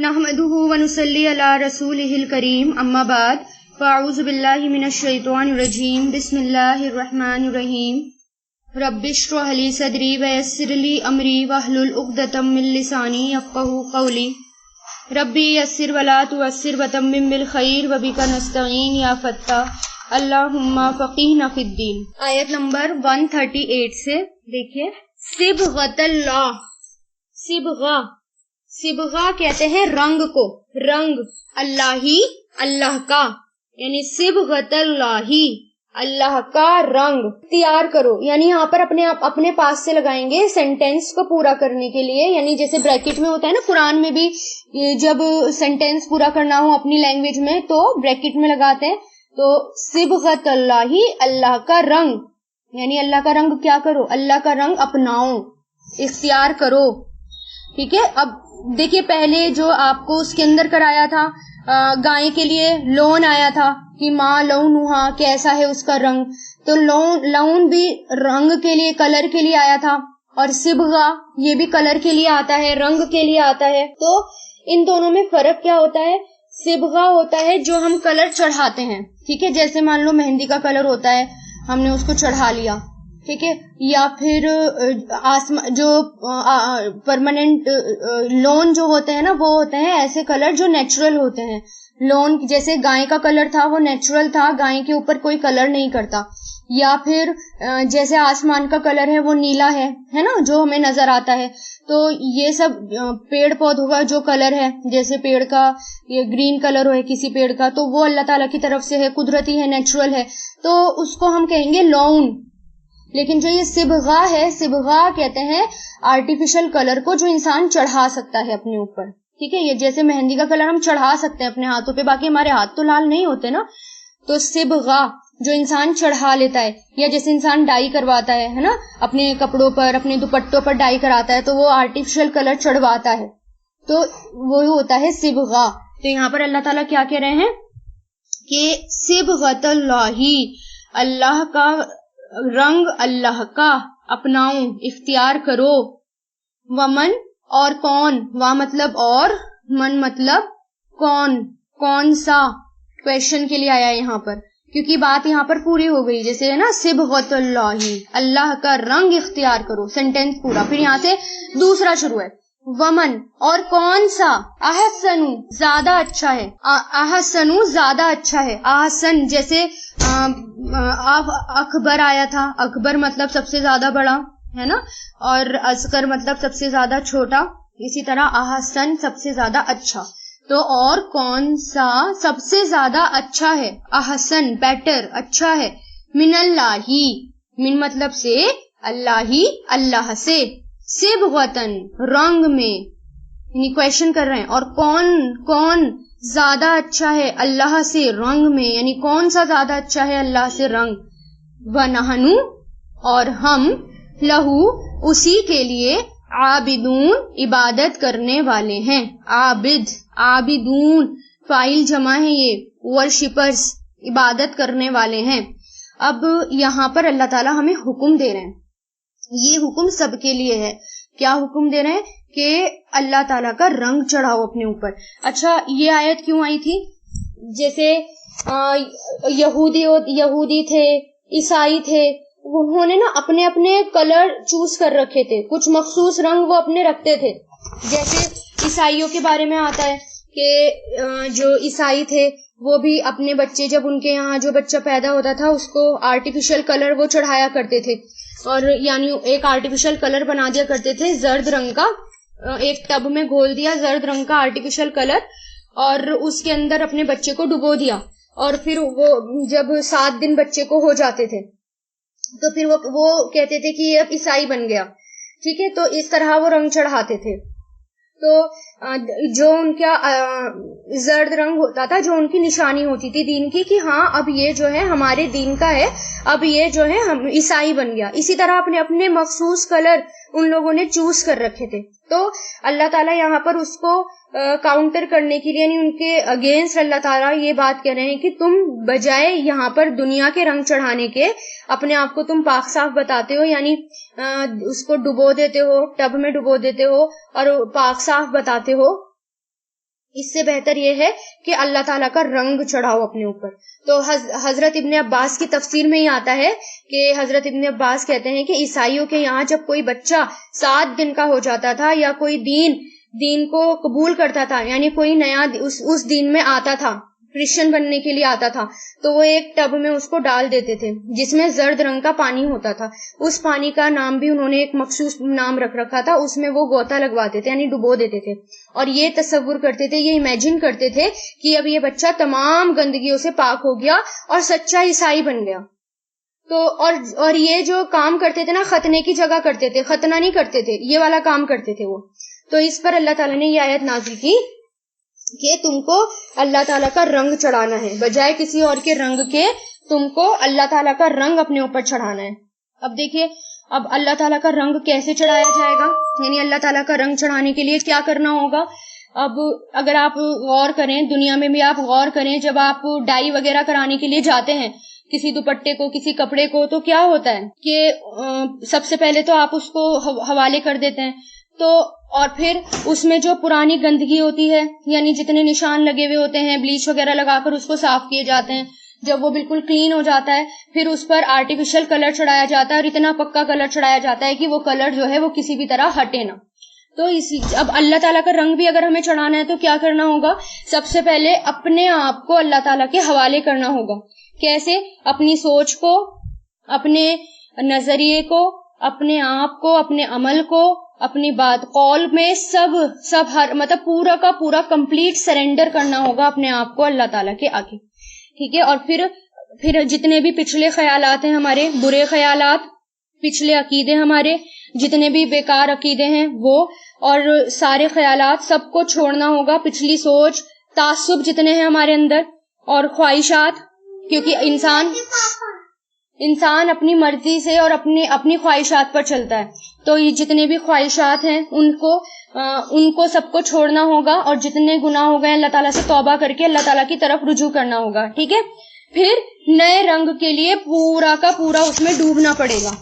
نحمده ونصلي على رسوله الكريم اما بعد فاعوذ باللہ من الشیطان الرجیم بسم اللہ الرحمن الرحیم رب اشرح لي صدری ویسر لي امری واحلل عقدۃ من لسانی یفقهوا قولی ربی یسر ولا تعسر وتمم بالخیر وبک نستعین یا فتاح اللہم فقہنا فی الدین۔ آیت نمبر 138 سے دیکھیے، صبغۃ اللہ، صبغہ کہتے ہیں رنگ کو، رنگ اللہ ہی، اللہ کا، یعنی صبغۃ اللہ، اللہ کا رنگ اختیار کرو، یعنی یہاں پر اپنے پاس سے لگائیں گے سینٹینس کو پورا کرنے کے لیے، یعنی جیسے بریکٹ میں ہوتا ہے نا، قرآن میں بھی جب سینٹینس پورا کرنا ہو اپنی لینگویج میں تو بریکٹ میں لگاتے ہیں۔ تو صبغۃ اللہ، اللہ کا رنگ، یعنی اللہ کا رنگ کیا کرو، اللہ کا رنگ اپناؤ، اختیار کرو، ٹھیک ہے۔ اب دیکھیے پہلے جو آپ کو اس کے اندر کرایا تھا، گائے کے لیے لون آیا تھا کہ ماں لونہا، کیسا ہے اس کا رنگ، تو لون بھی رنگ کے لیے، کلر کے لیے آیا تھا، اور صبغہ یہ بھی کلر کے لیے آتا ہے، رنگ کے لیے آتا ہے۔ تو ان دونوں میں فرق کیا ہوتا ہے؟ صبغہ ہوتا ہے جو ہم کلر چڑھاتے ہیں، ٹھیک ہے، جیسے مان لو مہندی کا کلر ہوتا ہے، ہم نے اس کو چڑھا لیا، ٹھیک ہے، یا پھر جو پرماننٹ لون جو ہوتے ہیں نا، وہ ہوتے ہیں ایسے کلر جو نیچرل ہوتے ہیں۔ لون جیسے گائے کا کلر تھا وہ نیچرل تھا، گائے کے اوپر کوئی کلر نہیں کرتا، یا پھر جیسے آسمان کا کلر ہے وہ نیلا ہے نا، جو ہمیں نظر آتا ہے۔ تو یہ سب پیڑ پودوں کا جو کلر ہے، جیسے پیڑ کا یہ گرین کلر ہو ہے کسی پیڑ کا، تو وہ اللہ تعالیٰ کی طرف سے ہے، قدرتی ہے، نیچرل ہے، تو اس کو ہم کہیں گے لون۔ لیکن جو یہ صبغہ ہے، صبغہ کہتے ہیں آرٹیفیشل کلر کو جو انسان چڑھا سکتا ہے اپنے اوپر، ٹھیک ہے، یہ جیسے مہندی کا کلر ہم چڑھا سکتے ہیں اپنے ہاتھوں پہ، باقی ہمارے ہاتھ تو لال نہیں ہوتے نا، تو صبغہ جو انسان چڑھا لیتا ہے، یا جیسے انسان ڈائی کرواتا ہے نا، اپنے کپڑوں پر، اپنے دوپٹوں پر ڈائی کراتا ہے، تو وہ آرٹیفیشل کلر چڑھواتا ہے، تو وہ ہوتا ہے صبغہ۔ تو یہاں پر اللہ تعالیٰ کیا کہہ رہے ہیں کہ صبغۃ اللہ، اللہ کا رنگ، اللہ کا اپناؤ، اختیار کرو۔ ومن، اور کون، وا مطلب اور، من مطلب کون، کون سا، کویشچن کے لیے آیا یہاں پر، کیونکہ بات یہاں پر پوری ہو گئی، جیسے ہے نا صبغۃ اللہ، اللہ کا رنگ اختیار کرو، سینٹینس پورا، پھر یہاں سے دوسرا شروع ہے، ومن، اور کون سا، احسن، زیادہ اچھا ہے، احسن زیادہ اچھا ہے، احسن جیسے اکبر آیا تھا، اکبر مطلب سب سے زیادہ بڑا ہے نا، اور اصغر مطلب سب سے زیادہ چھوٹا، اسی طرح احسن سب سے زیادہ اچھا، تو اور کون سا سب سے زیادہ اچھا ہے، احسن بیٹر، اچھا ہے، من اللہ، من مطلب سے، اللہ ہی، اللہ سے، صبغتن رنگ میں، یعنی کویشچن کر رہے ہیں، اور کون زیادہ اچھا ہے اللہ سے رنگ میں، یعنی کون سا زیادہ اچھا ہے اللہ سے رنگ، وَنَحْنُ، اور ہم، لہو اسی کے لیے، عابدون عبادت کرنے والے ہیں، عابد، عابدون فاعل جمع ہے، یہ ورشپرز عبادت کرنے والے ہیں۔ اب یہاں پر اللہ تعالیٰ ہمیں حکم دے رہے ہیں، یہ حکم سب کے لیے ہے، کیا حکم دے رہے ہیں کہ اللہ تعالیٰ کا رنگ چڑھاؤ اپنے اوپر۔ اچھا یہ آیت کیوں آئی تھی؟ جیسے یہودی تھے، عیسائی تھے، انہوں نے نا اپنے اپنے کلر چوز کر رکھے تھے، کچھ مخصوص رنگ وہ اپنے رکھتے تھے، جیسے عیسائیوں کے بارے میں آتا ہے کہ جو عیسائی تھے وہ بھی اپنے بچے، جب ان کے یہاں جو بچہ پیدا ہوتا تھا اس کو آرٹیفیشل کلر وہ چڑھایا کرتے تھے، اور یعنی ایک آرٹیفیشل کلر بنا دیا کرتے تھے زرد رنگ کا، ایک ٹب میں گھول دیا زرد رنگ کا آرٹیفیشل کلر، اور اس کے اندر اپنے بچے کو ڈبو دیا، اور پھر وہ جب 7 دن بچے کو ہو جاتے تھے تو پھر وہ کہتے تھے کہ یہ اب عیسائی بن گیا، ٹھیک ہے، تو اس طرح وہ رنگ چڑھاتے تھے۔ تو جو ان کا زرد رنگ ہوتا تھا، جو ان کی نشانی ہوتی تھی دین کی، کہ ہاں اب یہ جو ہے ہمارے دین کا ہے، اب یہ جو ہے ہم عیسائی بن گیا، اسی طرح اپنے اپنے مخصوص کلر ان لوگوں نے چوز کر رکھے تھے۔ تو اللہ تعالیٰ یہاں پر اس کو کاؤنٹر کرنے کے لیے، یعنی ان کے اگینسٹ اللہ تعالیٰ یہ بات کہہ رہے ہیں کہ تم بجائے یہاں پر دنیا کے رنگ چڑھانے کے اپنے آپ کو تم پاک صاف بتاتے ہو، یعنی اس کو ڈبو دیتے ہو، ٹب میں ڈبو دیتے ہو اور پاک صاف بتاتے ہو، اس سے بہتر یہ ہے کہ اللہ تعالیٰ کا رنگ چڑھاؤ اپنے اوپر. تو حضرت ابن عباس کی تفسیر میں ہی آتا ہے کہ حضرت ابن عباس کہتے ہیں کہ عیسائیوں کے یہاں جب کوئی بچہ 7 دن کا ہو جاتا تھا یا کوئی دین کو قبول کرتا تھا، یعنی کوئی نیا اس دین میں آتا تھا، کرسچن بننے کے لیے آتا تھا، تو وہ ایک ٹب میں اس کو ڈال دیتے تھے جس میں زرد رنگ کا پانی ہوتا تھا. اس پانی کا نام بھی انہوں نے ایک مخصوص نام رکھ رکھا تھا. اس میں وہ غوطہ لگواتے تھے، یعنی ڈبو دیتے تھے، اور یہ تصور کرتے تھے، یہ امیجن کرتے تھے کہ اب یہ بچہ تمام گندگیوں سے پاک ہو گیا اور سچا عیسائی بن گیا. تو اور یہ جو کام کرتے تھے نا، ختنے کی جگہ کرتے تھے، ختنہ نہیں کرتے تھے، یہ والا کام کرتے تھے وہ. تو اس پر اللہ تعالیٰ نے یہ آیت نازل کی کہ تم کو اللہ تعالیٰ کا رنگ چڑھانا ہے، بجائے کسی اور کے رنگ کے تم کو اللہ تعالیٰ کا رنگ اپنے اوپر چڑھانا ہے. اب دیکھیے، اب اللہ تعالیٰ کا رنگ کیسے چڑھایا جائے گا، یعنی اللہ تعالیٰ کا رنگ چڑھانے کے لیے کیا کرنا ہوگا. اب اگر آپ غور کریں، دنیا میں بھی آپ غور کریں، جب آپ ڈائی وغیرہ کرانے کے لیے جاتے ہیں کسی دوپٹے کو، کسی کپڑے کو، تو کیا ہوتا ہے کہ سب سے پہلے تو آپ اس کو حوالے کر دیتے ہیں، تو اور پھر اس میں جو پرانی گندگی ہوتی ہے، یعنی جتنے نشان لگے ہوئے ہوتے ہیں، بلیچ وغیرہ لگا کر اس کو صاف کیے جاتے ہیں. جب وہ بالکل کلین ہو جاتا ہے، پھر اس پر آرٹیفیشل کلر چڑھایا جاتا ہے، اور اتنا پکا کلر چڑھایا جاتا ہے کہ وہ کلر جو ہے وہ کسی بھی طرح ہٹے نہ. تو اب اللہ تعالیٰ کا رنگ بھی اگر ہمیں چڑھانا ہے تو کیا کرنا ہوگا، سب سے پہلے اپنے آپ کو اللہ تعالیٰ کے حوالے کرنا ہوگا. کیسے؟ اپنی سوچ کو، اپنے نظریے کو، اپنے آپ کو، اپنے عمل کو، اپنی بات قول میں سب ہر مطلب پورا کا پورا کمپلیٹ سرنڈر کرنا ہوگا اپنے آپ کو اللہ تعالیٰ کے آگے. ٹھیک ہے؟ اور پھر جتنے بھی پچھلے خیالات ہیں ہمارے، برے خیالات، پچھلے عقیدے ہمارے جتنے بھی بیکار عقیدے ہیں وہ، اور سارے خیالات سب کو چھوڑنا ہوگا. پچھلی سوچ، تعصب جتنے ہیں ہمارے اندر، اور خواہشات، کیونکہ انسان اپنی مرضی سے اور اپنی خواہشات پر چلتا ہے. تو یہ جتنے بھی خواہشات ہیں ان کو سب کو چھوڑنا ہوگا، اور جتنے گناہ ہو گئے اللہ تعالیٰ سے توبہ کر کے اللہ تعالیٰ کی طرف رجوع کرنا ہوگا. ٹھیک ہے؟ پھر نئے رنگ کے لیے پورا کا پورا اس میں ڈوبنا پڑے گا.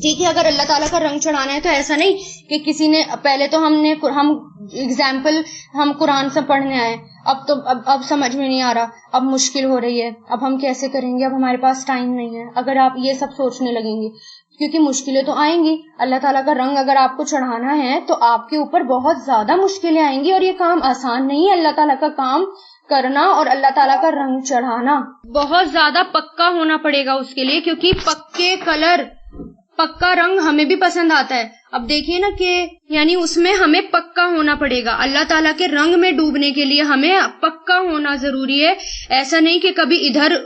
ٹھیک ہے؟ اگر اللہ تعالیٰ کا رنگ چڑھانا ہے تو ایسا نہیں کہ کسی نے پہلے تو ہم ایگزامپل ہم قرآن سے پڑھنے آئے، اب سمجھ میں نہیں آ رہا، اب مشکل ہو رہی ہے، اب ہم کیسے کریں گے، اب ہمارے پاس ٹائم نہیں ہے. اگر آپ یہ سب سوچنے لگیں گے، کیونکہ مشکلیں تو آئیں گی. اللہ تعالیٰ کا رنگ اگر آپ کو چڑھانا ہے تو آپ کے اوپر بہت زیادہ مشکلیں آئیں گی، اور یہ کام آسان نہیں ہے. اللہ تعالیٰ کا کام کرنا اور اللہ تعالیٰ کا رنگ چڑھانا بہت زیادہ پکا ہونا پڑے گا اس کے لیے، کیونکہ پکے کلر، پکا رنگ ہمیں بھی پسند آتا ہے. اب دیکھیے نا کہ یعنی اس میں ہمیں پکا ہونا پڑے گا. اللہ تعالیٰ کے رنگ میں ڈوبنے کے لیے ہمیں پکا ہونا ضروری ہے. ایسا نہیں کہ کبھی ادھر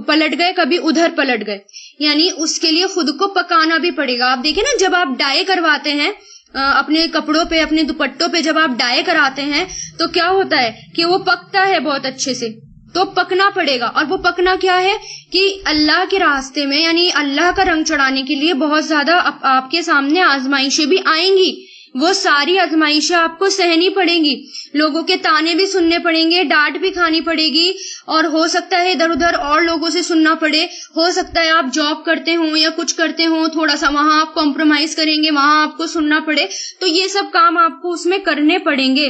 پلٹ گئے کبھی ادھر پلٹ گئے، یعنی اس کے لیے خود کو پکانا بھی پڑے گا. آپ دیکھیں نا، جب آپ ڈائی کرواتے ہیں اپنے کپڑوں پہ، اپنے دوپٹوں پہ، جب آپ ڈائی کراتے ہیں تو کیا ہوتا ہے کہ وہ پکتا ہے بہت اچھے سے. تو پکنا پڑے گا، اور وہ پکنا کیا ہے کہ اللہ کے راستے میں، یعنی اللہ کا رنگ چڑھانے کے لیے بہت زیادہ آپ کے سامنے آزمائشیں بھی آئیں گی. وہ ساری آزمائشیں آپ کو سہنی پڑیں گی، لوگوں کے تانے بھی سننے پڑیں گے، ڈانٹ بھی کھانی پڑے گی، اور ہو سکتا ہے ادھر ادھر اور لوگوں سے سننا پڑے. ہو سکتا ہے آپ جاب کرتے ہوں یا کچھ کرتے ہوں، تھوڑا سا وہاں آپ کمپرومائز کریں گے، وہاں آپ کو سننا پڑے. تو یہ سب کام آپ کو اس میں کرنے پڑیں گے.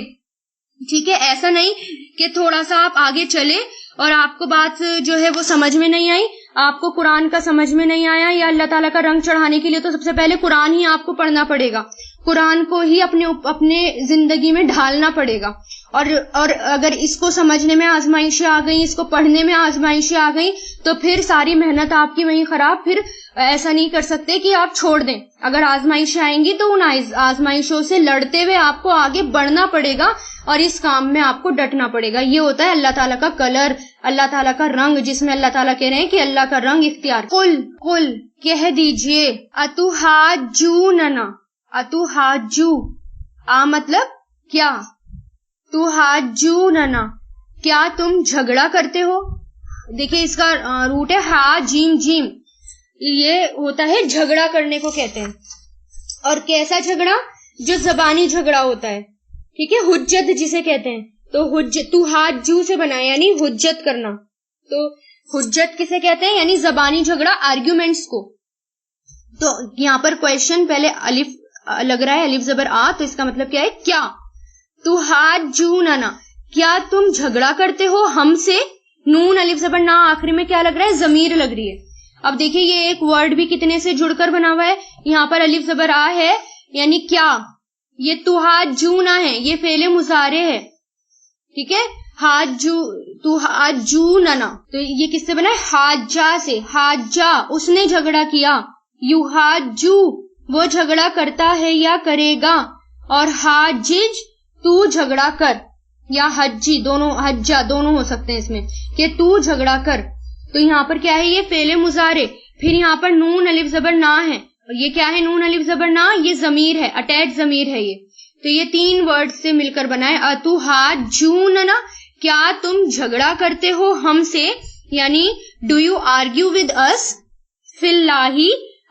ٹھیک ہے؟ ایسا نہیں کہ تھوڑا سا آپ آگے چلے اور آپ کو بات جو ہے وہ سمجھ میں نہیں آئی، آپ کو قرآن کا سمجھ میں نہیں آیا، یا اللہ تعالیٰ کا رنگ چڑھانے کے لیے تو سب سے پہلے قرآن ہی آپ کو پڑھنا پڑے گا، قرآن کو ہی اپنے زندگی میں ڈھالنا پڑے گا. اور اگر اس کو سمجھنے میں آزمائشیں آ گئیں، اس کو پڑھنے میں آزمائشیں آ گئیں، تو پھر ساری محنت آپ کی وہیں خراب. پھر ایسا نہیں کر سکتے کہ آپ چھوڑ دیں. اگر آزمائشیں آئیں گی تو ان آزمائشوں سے لڑتے ہوئے آپ کو آگے بڑھنا پڑے گا، اور اس کام میں آپ کو ڈٹنا پڑے گا. یہ ہوتا ہے اللہ تعالیٰ کا کلر، اللہ تعالیٰ کا رنگ، جس میں اللہ تعالیٰ کہہ رہے ہیں کہ اللہ کا رنگ اختیار. قل کہہ دیجئے، اتحاجو مطلب کیا، تحاجوننا کیا تم جھگڑا کرتے ہو. دیکھیں اس کا روٹ ہے ہا جیم جیم، یہ ہوتا ہے جھگڑا کرنے کو کہتے ہیں. اور کیسا جھگڑا؟ جو زبانی جھگڑا ہوتا ہے. ٹھیک ہے؟ حجت جسے کہتے ہیں. تو تحاجو سے بنا ہے، یعنی حجت کرنا. تو حجت کسے کہتے ہیں؟ یعنی زبانی جھگڑا، آرگیومنٹس کو. تو یہاں پر کویشچن پہلے الف لگ رہا ہے، الف زبر آ، تو اس کا مطلب کیا ہے؟ کیا. تحاجوننا کیا تم جھگڑا کرتے ہو ہم سے. نون الف زبر نا آخری میں کیا لگ رہا ہے؟ ضمیر لگ رہی ہے. اب دیکھیے یہ ایک ورڈ بھی کتنے سے جڑ کر بنا ہوا ہے. یہاں پر الف زبر آ ہے یعنی کیا. یہ تحاجون ہے، یہ فعل مضارع ہے. ٹھیک ہے، تحاجوننا تو یہ کس سے بنا ہے؟ حاجہ سے. حاجہ اس نے جھگڑا کیا. یحاجو وہ جھگڑا کرتا ہے یا کرے گا. اور حاجج تو جھگڑا کر یا حجی دونوں، حجہ دونوں ہو سکتے ہیں اس میں کہ تو جھگڑا کر. تو یہاں پر کیا ہے؟ یہ فعل مضارع. پھر یہاں پر نون الف زبر نا ہے اور یہ کیا ہے؟ نون الف زبر نا، یہ ضمیر ہے، اٹیچ ضمیر ہے یہ. تو یہ تین ورڈ سے مل کر بنا ہے اتحاجوننا، کیا تم جھگڑا کرتے ہو ہم سے، یعنی do you argue with us, فی اللہ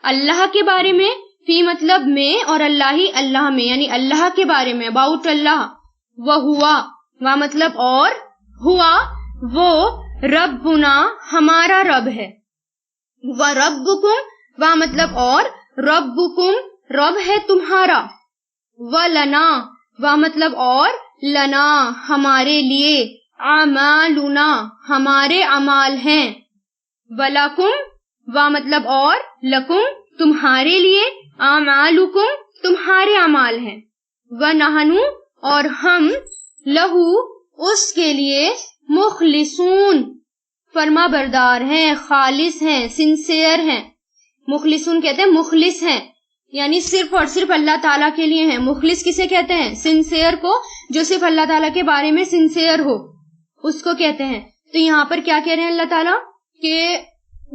اللہ کے بارے میں، فی مطلب میں اور اللہ اللہ میں، یعنی اللہ کے بارے میں، اباؤٹ اللہ. وہوا وا مطلب اور، ہوا وہ، ربنا ہمارا رب ہے. وَرَبُّكُمْ وا مطلب اور، ربکم رب ہے تمہارا. وَلَنَا وا مطلب اور، لنا ہمارے لیے، اعمالنا ہمارے اعمال ہیں. وَلَكُمْ وا مطلب اور، لکم تمہارے لیے، اعمالکم تمہارے اعمال ہیں. وَنَحْنُ اور ہم، لہو اس کے لیے، مخلصون فرما بردار ہیں، خالص ہیں، سنسیئر ہیں. مخلصون کہتے ہیں مخلص ہیں یعنی صرف اور صرف اللہ تعالیٰ کے لیے ہیں. مخلص کسے کہتے ہیں؟ سنسیئر کو، جو صرف اللہ تعالیٰ کے بارے میں سنسیئر ہو اس کو کہتے ہیں. تو یہاں پر کیا کہہ رہے ہیں اللہ تعالیٰ کہ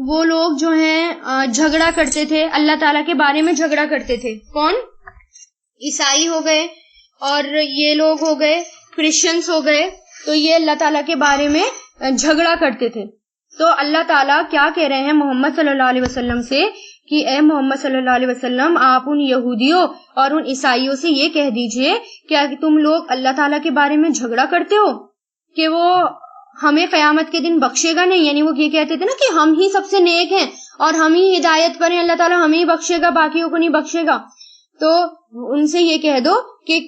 وہ لوگ جو ہیں جھگڑا کرتے تھے اللہ تعالیٰ کے بارے میں، جھگڑا کرتے تھے. کون؟ عیسائی ہو گئے اور یہ لوگ ہو گئے کرسچنس ہو گئے. تو یہ اللہ تعالیٰ کے بارے میں جھگڑا کرتے تھے. تو اللہ تعالیٰ کیا کہہ رہے ہیں محمد صلی اللہ علیہ وسلم سے کہ اے محمد صلی اللہ علیہ وسلم، آپ ان یہودیوں اور ان عیسائیوں سے یہ کہہ دیجئے کہ تم لوگ اللہ تعالیٰ کے بارے میں جھگڑا کرتے ہو کہ وہ ہمیں قیامت کے دن بخشے گا نہیں. یعنی وہ یہ کہتے تھے نا کہ ہم ہی سب سے نیک ہیں اور ہم ہی ہدایت پر ہیں، اللہ تعالیٰ ہمیں ہی بخشے گا، باقیوں کو نہیں بخشے گا. تو ان سے یہ کہہ دو کہ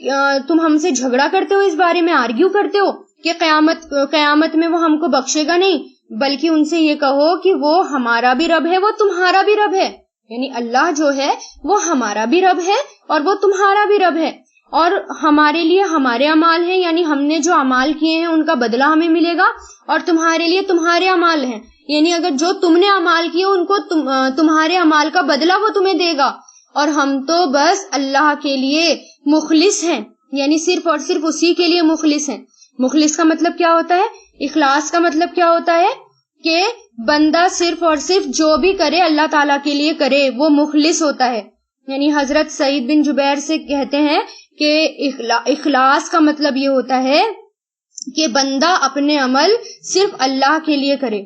تم ہم سے جھگڑا کرتے ہو، اس بارے میں آرگیو کرتے ہو کہ قیامت میں وہ ہم کو بخشے گا نہیں، بلکہ ان سے یہ کہو کہ وہ ہمارا بھی رب ہے، وہ تمہارا بھی رب ہے. یعنی اللہ جو ہے وہ ہمارا بھی رب ہے اور وہ تمہارا بھی رب ہے، اور ہمارے لیے ہمارے اعمال ہیں، یعنی ہم نے جو اعمال کیے ہیں ان کا بدلہ ہمیں ملے گا، اور تمہارے لیے تمہارے اعمال ہیں، یعنی اگر جو تم نے اعمال کیے ان کو تمہارے اعمال کا بدلہ وہ تمہیں دے گا. اور ہم تو بس اللہ کے لیے مخلص ہیں، یعنی صرف اور صرف اسی کے لیے مخلص ہیں. مخلص کا مطلب کیا ہوتا ہے؟ اخلاص کا مطلب کیا ہوتا ہے؟ کہ بندہ صرف اور صرف جو بھی کرے اللہ تعالیٰ کے لیے کرے، وہ مخلص ہوتا ہے. یعنی حضرت سعید بن جبیر سے کہتے ہیں کہ اخلاص کا مطلب یہ ہوتا ہے کہ بندہ اپنے عمل صرف اللہ کے لیے کرے،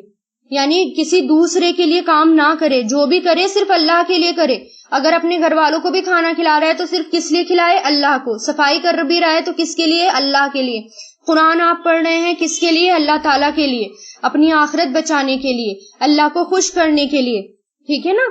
یعنی کسی دوسرے کے لیے کام نہ کرے، جو بھی کرے صرف اللہ کے لیے کرے. اگر اپنے گھر والوں کو بھی کھانا کھلا رہا ہے تو صرف کس لیے کھلائے؟ اللہ کو. صفائی کر بھی رہا ہے تو کس کے لیے؟ اللہ کے لیے. قرآن آپ پڑھ رہے ہیں کس کے لیے؟ اللہ تعالیٰ کے لیے، اپنی آخرت بچانے کے لیے، اللہ کو خوش کرنے کے لیے. ٹھیک ہے نا؟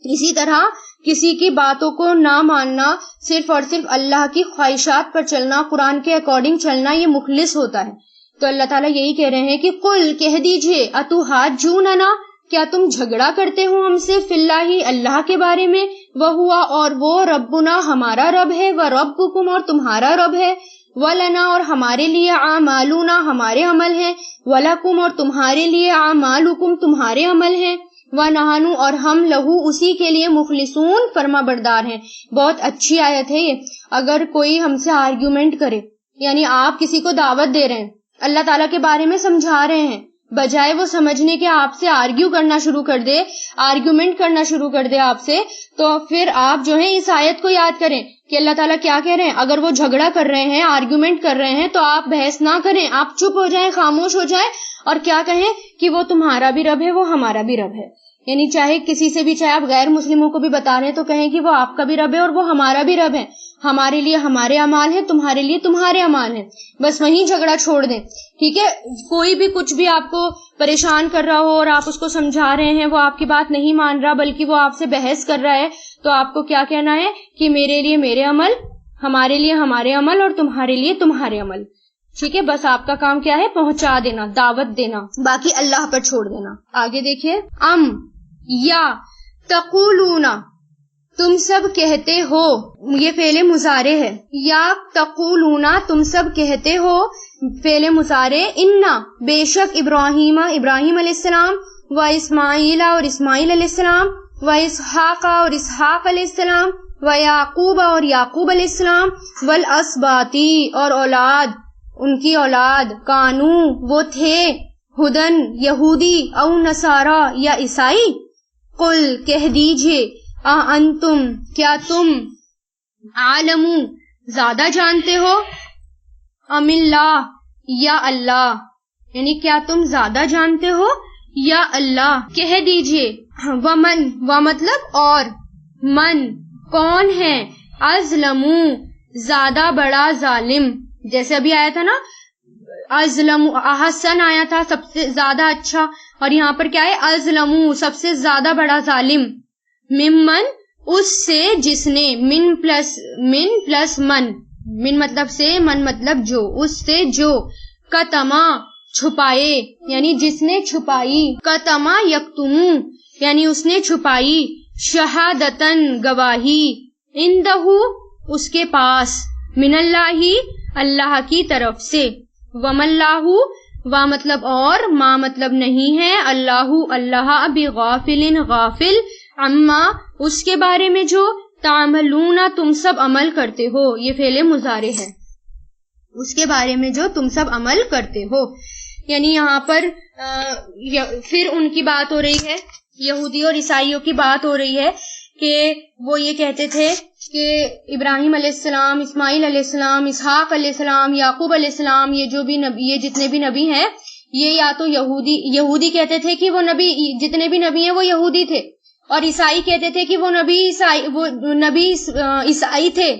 اسی طرح کسی کی باتوں کو نہ ماننا، صرف اور صرف اللہ کی خواہشات پر چلنا، قرآن کے اکارڈنگ چلنا، یہ مخلص ہوتا ہے. تو اللہ تعالیٰ یہی کہہ رہے ہیں کہ قل کہہ دیجئے، اتحاجوننا کیا تم جھگڑا کرتے ہو ہم سے، فی اللہ اللہ کے بارے میں، وہوا اور وہ، ربنا ہمارا رب ہے، وربکم اور تمہارا رب ہے، ولنا اور ہمارے لیے، اعمالنا ہمارے عمل ہیں، ولکم اور تمہارے لیے، اعمالکم تمہارے عمل ہیں، ونحن اور ہم، لہو اسی کے لیے، مخلصون فرما بردار ہیں. بہت اچھی آیت ہے یہ. اگر کوئی ہم سے آرگیومنٹ کرے، یعنی آپ کسی کو دعوت دے رہے ہیں، اللہ تعالیٰ کے بارے میں سمجھا رہے ہیں، بجائے وہ سمجھنے کے آپ سے آرگیو کرنا شروع کر دے، آرگیومنٹ کرنا شروع کر دے آپ سے، تو پھر آپ جو ہے اس آیت کو یاد کریں کہ اللہ تعالیٰ کیا کہہ رہے ہیں. اگر وہ جھگڑا کر رہے ہیں، آرگیومنٹ کر رہے ہیں، تو آپ بحث نہ کریں، آپ چپ ہو جائیں، خاموش ہو جائیں، اور کیا کہیں کہ وہ تمہارا بھی رب ہے، وہ ہمارا بھی رب ہے. یعنی چاہے کسی سے بھی، چاہے آپ غیر مسلموں کو بھی بتا رہے ہیں تو کہیں کہ وہ آپ کا بھی رب ہے اور وہ ہمارا بھی رب ہے، ہمارے لیے ہمارے اعمال ہیں، تمہارے لیے تمہارے اعمال ہیں. بس وہیں جھگڑا چھوڑ دیں. ٹھیک ہے؟ کوئی بھی کچھ بھی آپ کو پریشان کر رہا ہو اور آپ اس کو سمجھا رہے ہیں، وہ آپ کی بات نہیں مان رہا بلکہ وہ آپ سے بحث کر رہا ہے، تو آپ کو کیا کہنا ہے کہ میرے لیے میرے عمل، ہمارے لیے ہمارے عمل، اور تمہارے لیے تمہارے عمل. ٹھیک ہے، بس آپ کا کام کیا ہے؟ پہنچا دینا، دعوت دینا، باقی اللہ پر چھوڑ دینا۔ آگے دیکھیے، یا تقولون، تم سب کہتے ہو، یہ فعل مضارع ہے، یا تقولون تم سب کہتے ہو، فعل مضارع، انا بے شک ابراہیم علیہ السلام، و اسماعیل اور اسماعیل علیہ السلام، و اسحاق اور اسحاق علیہ السلام، و یعقوب اور یعقوب علیہ السلام، والاسباطی اور اولاد، ان کی اولاد، کانو وہ تھے، ہدن یہودی، او نصارا یا عیسائی، قل کہہ دیجئے، انتم کیا تم، عالمو زیادہ جانتے ہو، ام اللہ یا اللہ، یعنی کیا تم زیادہ جانتے ہو یا اللہ، کہہ دیجئے، ومن و مطلب اور، من کون ہے، ازلمو زیادہ بڑا ظالم، جیسے ابھی آیا تھا نا ازلم، احسن آیا تھا سب سے زیادہ اچھا، اور یہاں پر کیا ہے؟ ازلمو سب سے زیادہ بڑا ظالم، ممن اس سے جس نے، من پلس من مطلب سے، من مطلب جو، اس سے جو، کتما چھپائے، یعنی جس نے چھپائی، کتما یکتمو یعنی اس نے چھپائی، شہادتن گواہی، اندہو اس کے پاس، من اللہ اللہ کی طرف سے، وم اللہ وا مطلب اور، ما مطلب نہیں ہے، اللہ اللہ بغافل غافل، عما اس کے بارے میں جو، تعملون تم سب عمل کرتے ہو، یہ فعل مضارع ہے، اس کے بارے میں جو تم سب عمل کرتے ہو، یعنی یہاں پر پھر ان کی بات ہو رہی ہے، یہودی اور عیسائیوں کی بات ہو رہی ہے کہ وہ یہ کہتے تھے کہ ابراہیم علیہ السلام، اسماعیل علیہ السلام، اسحاق علیہ السلام، یعقوب علیہ السلام، یہ جو بھی نبی، یہ جتنے بھی نبی ہیں، یہ یا تو یہودی کہتے تھے کہ وہ نبی، جتنے بھی نبی ہیں وہ یہودی تھے، اور عیسائی کہتے تھے کہ وہ نبی عیسائی تھے۔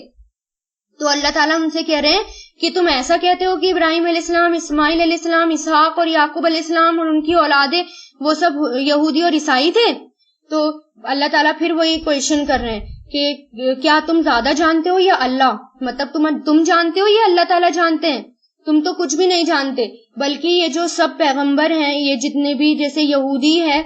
تو اللہ تعالیٰ ان سے کہہ رہے ہیں کہ تم ایسا کہتے ہو کہ ابراہیم علیہ السلام، اسماعیل علیہ السلام، اسحاق اور یعقوب علیہ السلام اور ان کی اولادیں وہ سب یہودی اور عیسائی تھے؟ تو اللہ تعالیٰ پھر وہی کویشچن کر رہے ہیں کہ کیا تم زیادہ جانتے ہو یا اللہ، مطلب تم جانتے ہو یا اللہ تعالیٰ جانتے ہیں؟ تم تو کچھ بھی نہیں جانتے، بلکہ یہ جو سب پیغمبر ہیں، یہ جتنے بھی، جیسے یہودی ہے،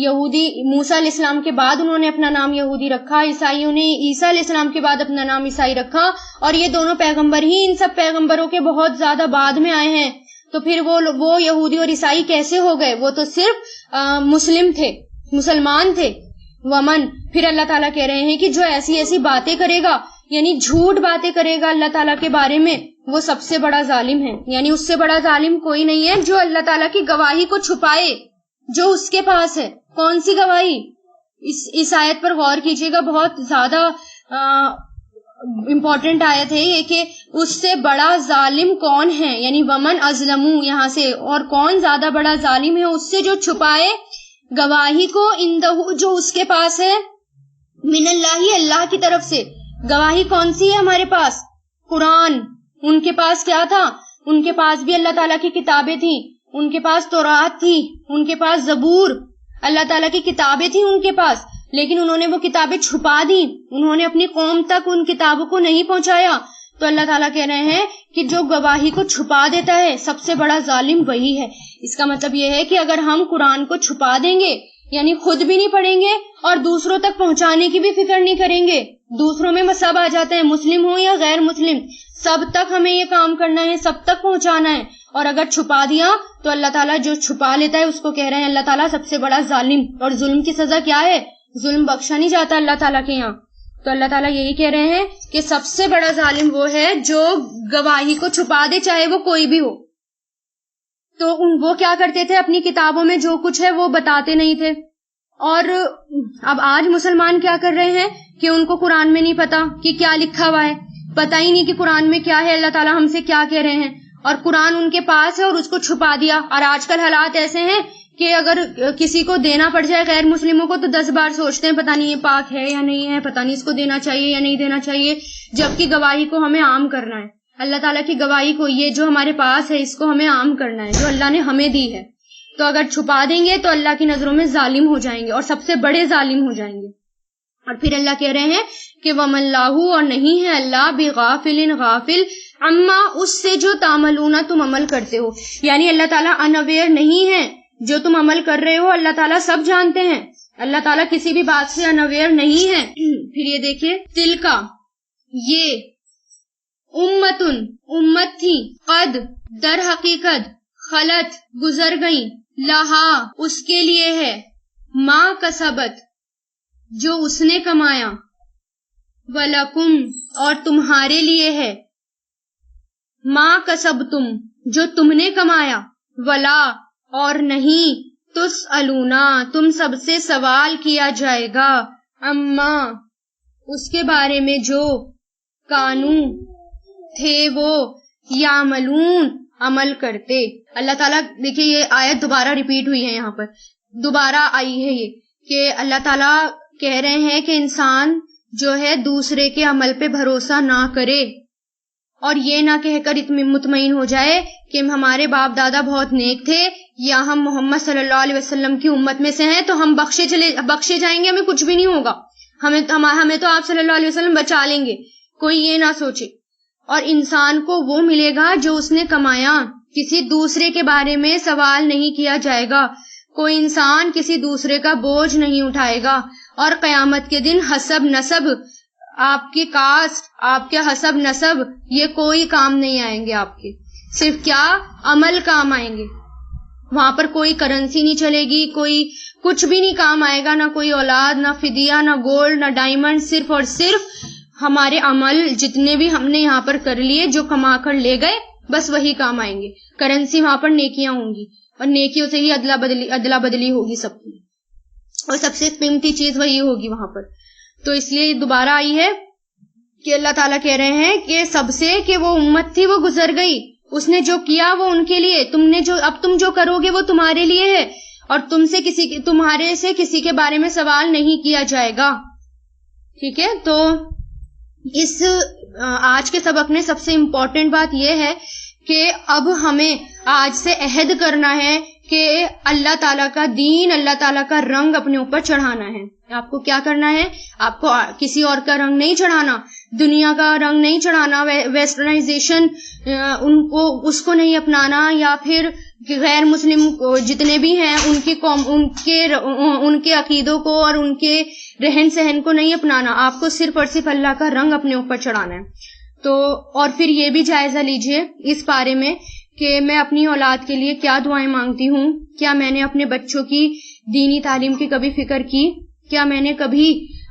یہودی موسیٰ علیہ السلام کے بعد انہوں نے اپنا نام یہودی رکھا، عیسائیوں نے عیسیٰ علیہ السلام کے بعد اپنا نام عیسائی رکھا، اور یہ دونوں پیغمبر ہی ان سب پیغمبروں کے بہت زیادہ بعد میں آئے ہیں، تو پھر وہ یہودی اور عیسائی کیسے ہو گئے؟ وہ تو صرف مسلم تھے، مسلمان تھے۔ ومن پھر اللہ تعالیٰ کہہ رہے ہیں کہ جو ایسی ایسی باتیں کرے گا، یعنی جھوٹ باتیں کرے گا اللہ تعالیٰ کے بارے میں، وہ سب سے بڑا ظالم ہے، یعنی اس سے بڑا ظالم کوئی نہیں ہے جو اللہ تعالیٰ کی گواہی کو چھپائے جو اس کے پاس ہے۔ کون سی گواہی؟ اس آیت پر غور کیجئے گا، بہت زیادہ امپورٹنٹ آیت ہے یہ کہ اس سے بڑا ظالم کون ہے، یعنی ومن ازلمو یہاں سے، اور کون زیادہ بڑا ظالم ہے، اس سے جو چھپائے گواہی کو، اندہو جو اس کے پاس ہے، من اللہ اللہ کی طرف سے۔ گواہی کون سی ہے ہمارے پاس؟ قرآن۔ ان کے پاس کیا تھا؟ ان کے پاس بھی اللہ تعالیٰ کی کتابیں تھیں، ان کے پاس تورات تھی، ان کے پاس زبور، اللہ تعالیٰ کی کتابیں تھیں ان کے پاس، لیکن انہوں نے وہ کتابیں چھپا دی، انہوں نے اپنی قوم تک ان کتابوں کو نہیں پہنچایا۔ تو اللہ تعالیٰ کہہ رہے ہیں کہ جو گواہی کو چھپا دیتا ہے سب سے بڑا ظالم وہی ہے۔ اس کا مطلب یہ ہے کہ اگر ہم قرآن کو چھپا دیں گے، یعنی خود بھی نہیں پڑھیں گے اور دوسروں تک پہنچانے کی بھی فکر نہیں کریں گے، دوسروں میں سب آ جاتے ہیں، مسلم ہو یا غیر مسلم، سب تک ہمیں یہ کام کرنا ہے، سب تک پہنچانا ہے، اور اگر چھپا دیا تو اللہ تعالیٰ جو چھپا لیتا ہے اس کو کہہ رہے ہیں اللہ تعالیٰ سب سے بڑا ظالم۔ اور ظلم کی سزا کیا ہے؟ ظلم بخشا نہیں جاتا اللہ تعالیٰ کے یہاں۔ تو اللہ تعالیٰ یہی کہہ رہے ہیں کہ سب سے بڑا ظالم وہ ہے جو گواہی کو چھپا دے، چاہے وہ کوئی بھی ہو۔ تو وہ کیا کرتے تھے؟ اپنی کتابوں میں جو کچھ ہے وہ بتاتے نہیں تھے۔ اور اب آج مسلمان کیا کر رہے ہیں کہ ان کو قرآن میں نہیں پتا کہ کیا لکھا ہوا ہے، پتہ ہی نہیں کہ قرآن میں کیا ہے، اللہ تعالیٰ ہم سے کیا کہہ رہے ہیں، اور قرآن ان کے پاس ہے اور اس کو چھپا دیا۔ اور آج کل حالات ایسے ہیں کہ اگر کسی کو دینا پڑ جائے غیر مسلموں کو تو 10 بار سوچتے ہیں پتہ نہیں یہ پاک ہے یا نہیں ہے، پتہ نہیں اس کو دینا چاہیے یا نہیں دینا چاہیے، جبکہ گواہی کو ہمیں عام کرنا ہے، اللہ تعالیٰ کی گواہی کو، یہ جو ہمارے پاس ہے اس کو ہمیں عام کرنا ہے جو اللہ نے ہمیں دی ہے۔ تو اگر چھپا دیں گے تو اللہ کی نظروں میں ظالم ہو جائیں گے اور سب سے بڑے ظالم ہو جائیں گے۔ اور پھر اللہ کہہ رہے ہیں کہ وَمَا اللَّهُ، اور نہیں ہے اللہ بِغَافِلٍ غافل اما اس سے جو تعملون تم عمل کرتے ہو، یعنی اللہ تعالیٰ انویئر نہیں ہے، جو تم عمل کر رہے ہو اللہ تعالیٰ سب جانتے ہیں، اللہ تعالیٰ کسی بھی بات سے انویئر نہیں ہے۔ پھر یہ دیکھیے تلکا، یہ امتن امت تھی، قد در حقیقت، خلت گزر گئی، لہا اس کے لیے ہے، ما کسبت جو اس نے کمایا، ولکم اور تمہارے لیے ہے، ما کسبتم جو تم نے کمایا، ولا اور نہیں، تسألونا تم سب سے سوال کیا جائے گا، اما اس کے بارے میں جو کانو تھے وہ، یعملون عمل کرتے۔ اللہ تعالیٰ دیکھیں یہ آیت دوبارہ ریپیٹ ہوئی ہے، یہاں پر دوبارہ آئی ہے یہ کہ اللہ تعالیٰ کہہ رہے ہیں کہ انسان جو ہے دوسرے کے عمل پہ بھروسہ نہ کرے، اور یہ نہ کہہ کر مطمئن ہو جائے کہ ہمارے باپ دادا بہت نیک تھے یا ہم محمد صلی اللہ علیہ وسلم کی امت میں سے ہیں تو ہم بخشے جائیں گے، ہمیں کچھ بھی نہیں ہوگا، ہمیں تو آپ صلی اللہ علیہ وسلم بچا لیں گے، کوئی یہ نہ سوچے۔ اور انسان کو وہ ملے گا جو اس نے کمایا، کسی دوسرے کے بارے میں سوال نہیں کیا جائے گا، کوئی انسان کسی دوسرے کا بوجھ نہیں اٹھائے گا، اور قیامت کے دن حسب نسب، آپ کی کاسٹ، آپ کے حسب نسب، یہ کوئی کام نہیں آئیں گے آپ کے، صرف کیا عمل کام آئیں گے۔ وہاں پر کوئی کرنسی نہیں چلے گی، کوئی کچھ بھی نہیں کام آئے گا، نہ کوئی اولاد، نہ فدیہ، نہ گولڈ، نہ ڈائمنڈ، صرف اور صرف ہمارے عمل جتنے بھی ہم نے یہاں پر کر لیے، جو کما کر لے گئے، بس وہی کام آئیں گے۔ کرنسی وہاں پر نیکیاں ہوں گی، اور نیکیوں سے ہی ادلا بدلی ہوگی سب کی، اور سب سے قیمتی چیز وہی ہوگی وہاں پر۔ تو اس لیے دوبارہ آئی ہے کہ اللہ تعالیٰ کہہ رہے ہیں کہ سب سے کہ وہ امت تھی وہ گزر گئی، اس نے جو کیا وہ ان کے لیے، اب تم جو کرو گے وہ تمہارے لیے ہے، اور تمہارے سے کسی کے بارے میں سوال نہیں کیا جائے گا۔ ٹھیک ہے، تو اس آج کے سبق میں سب سے امپورٹنٹ بات یہ ہے کہ اب ہمیں آج سے عہد کرنا ہے کہ اللہ تعالیٰ کا دین، اللہ تعالیٰ کا رنگ اپنے اوپر چڑھانا ہے۔ آپ کو کیا کرنا ہے؟ آپ کو کسی اور کا رنگ نہیں چڑھانا، دنیا کا رنگ نہیں چڑھانا، ویسٹرنائزیشن اس کو نہیں اپنانا، یا پھر غیر مسلم جتنے بھی ہیں ان کے عقیدوں کو اور ان کے رہن سہن کو نہیں اپنانا، آپ کو صرف اور صرف اللہ کا رنگ اپنے اوپر چڑھانا ہے۔ تو اور پھر یہ بھی جائزہ لیجئے اس بارے میں کہ میں اپنی اولاد کے لیے کیا دعائیں مانگتی ہوں، کیا میں نے اپنے بچوں کی دینی تعلیم کی کبھی فکر کی، کیا میں نے کبھی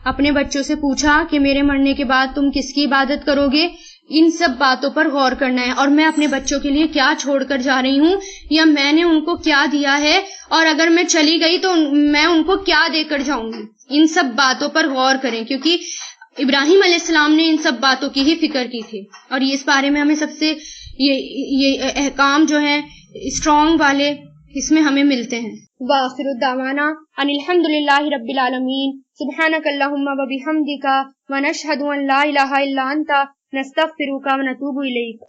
اپنے بچوں سے پوچھا کہ میرے مرنے کے بعد تم کس کی عبادت کرو گے؟ ان سب باتوں پر غور کرنا ہے، اور میں اپنے بچوں کے لیے کیا چھوڑ کر جا رہی ہوں، یا میں نے ان کو کیا دیا ہے، اور اگر میں چلی گئی تو میں ان کو کیا دے کر جاؤں گی۔ ان سب باتوں پر غور کریں، کیونکہ ابراہیم علیہ السلام نے ان سب باتوں کی ہی فکر کی تھی، اور اس بارے میں ہمیں سب سے یہ احکام جو ہیں اسٹرانگ والے اس میں ہمیں ملتے ہیں۔ وآخر دعوانا ان الحمدللہ رب العالمین، سبحانک اللہم و بحمدک، ونشہد ان لا الہ الا انت، نستغفرک و نتوب الیک۔